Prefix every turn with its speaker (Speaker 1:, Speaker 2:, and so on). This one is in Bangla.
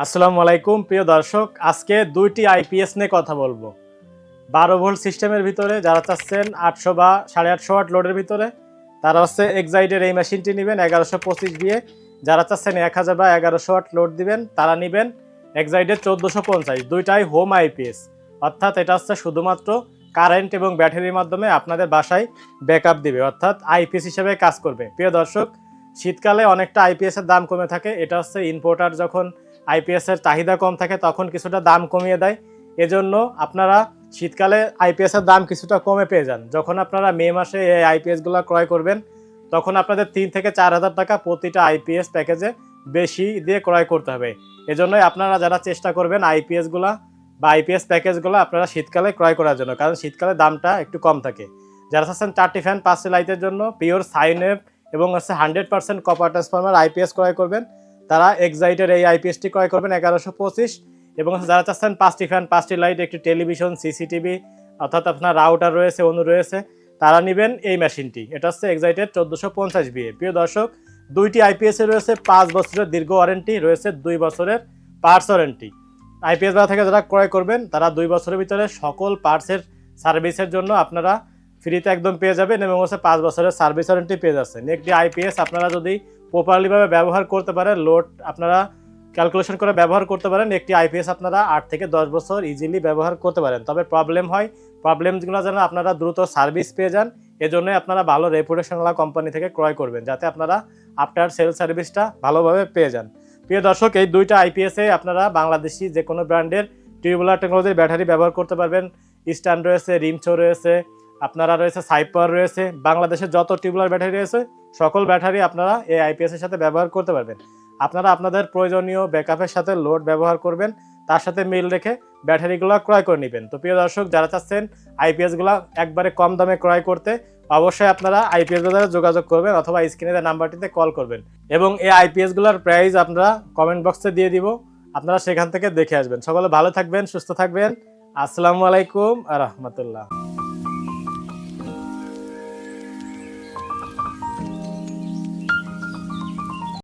Speaker 1: আসসালামু আলাইকুম প্রিয় দর্শক, আজকে দুইটি আইপিএস নিয়ে কথা বলবো। 12 ভোল্ট সিস্টেমের ভিতরে যারা চাচ্ছেন 800 বা 850 ওয়াট লোডের ভিতরে তারা হচ্ছে এক্সাইটের এই মেশিনটি নেবেন 1125 দিয়ে। যারা চাচ্ছেন 1000 বা 1100 ওয়াট লোড দিবেন তারা নেবেন এক্সাইটের 1450। দুইটাই হোম আইপিএস, অর্থাৎ এটা হচ্ছে শুধুমাত্র কারেন্ট এবং ব্যাটারির মাধ্যমে আপনাদের বাসায় ব্যাকআপ দিবে, অর্থাৎ আইপিএস হিসেবে কাজ করবে। প্রিয় দর্শক, শীতকালে অনেকটা আইপিএসের দাম কমে থাকে। এটা হচ্ছে ইম্পোর্টার যখন আইপিএসের চাহিদা কম থাকে তখন কিছুটা দাম কমিয়ে দেয়। এজন্য আপনারা শীতকালে আইপিএসের দাম কিছুটা কমে পেয়ে যান। যখন আপনারা মে মাসে এই আইপিএসগুলো ক্রয় করবেন তখন আপনাদের 3 থেকে 4000 টাকা প্রতিটা আইপিএস প্যাকেজে বেশি দিয়ে ক্রয় করতে হবে। এজন্যই আপনারা যারা চেষ্টা করবেন আইপিএসগুলো বা আইপিএস প্যাকেজগুলো আপনারা শীতকালে ক্রয় করার জন্য, কারণ শীতকালে দামটা একটু কম থাকে। যারা চাচ্ছেন 4টি ফ্যান 5টি লাইটের জন্য পিওর সাইন ওয়েভ এবং হচ্ছে 100% কপার ট্রান্সফরমার আইপিএস ক্রয় করবেন তারা এক্সাইটের এই আইপিএসটি ক্রয় করবেন 1125। এবং যারা চাচ্ছেন 5টি ফ্যান 5টি লাইট একটি টেলিভিশন সিসিটিভি অর্থাৎ আপনার রাউটার রয়েছে অনু রয়েছে তারা নেবেন এই মেশিনটি। এটা হচ্ছে এক্সাইটের 1450 বিএ। প্রিয় দর্শক, দুইটি আইপিএসে রয়েছে 5 বছরের দীর্ঘ ওয়ারেন্টি, রয়েছে 2 বছরের পার্টস ওয়ারেন্টি। আইপিএস বাজার থেকে যারা ক্রয় করবেন তারা 2 বছরের ভিতরে সকল পার্টসের সার্ভিসের জন্য আপনারা ফ্রিতে একদম পেয়ে যাবেন এবং হচ্ছে 5 বছরের সার্ভিস ওয়ারেন্টি পেয়ে যাচ্ছেন। একটি আইপিএস আপনারা যদি প্রপারলিভাবে ব্যবহার করতে পারেন, লোড আপনারা ক্যালকুলেশন করে ব্যবহার করতে পারেন, একটি আইপিএস আপনারা 8 থেকে 10 বছর ইজিলি ব্যবহার করতে পারেন। তবে প্রবলেমগুলো যেন আপনারা দ্রুত সার্ভিস পেয়ে যান, এজন্যই আপনারা ভালো রেপুটেশনওয়ালা কোম্পানি থেকে ক্রয় করবেন যাতে আপনারা আফটার সেল সার্ভিসটা ভালোভাবে পেয়ে যান। প্রিয় দর্শক, এই দুইটা আইপিএসে আপনারা বাংলাদেশি যে কোনো ব্র্যান্ডের টিউবুলার টেকনোলজির ব্যাটারি ব্যবহার করতে পারবেন। ইস্টার্ন রয়েছে, রিমচো রয়েছে, আপনারা রয়েছে সাইপার রয়েছে। বাংলাদেশের যত টিউবুলার ব্যাটারি রয়েছে সকল ব্যাটারি আপনারা এই আইপিএসের সাথে ব্যবহার করতে পারবেন। আপনারা আপনাদের প্রয়োজনীয় ব্যাকআপের সাথে লোড ব্যবহার করবেন, তার সাথে মিল রেখে ব্যাটারিগুলো ক্রয় করে নেবেন। তো প্রিয় দর্শক, যারা চাচ্ছেন আইপিএসগুলো একবারে কম দামে ক্রয় করতে অবশ্যই আপনারা আইপিএস বাজারে যোগাযোগ করবেন অথবা স্ক্রিনে দেওয়া নাম্বারটিতে কল করবেন এবং এই আইপিএসগুলোর প্রাইস আপনারা কমেন্ট বক্সে দিয়ে দিব, আপনারা সেখান থেকে দেখে আসবেন। সকলে ভালো থাকবেন, সুস্থ থাকবেন। আসসালামু আলাইকুম আ রহমতুল্লাহ।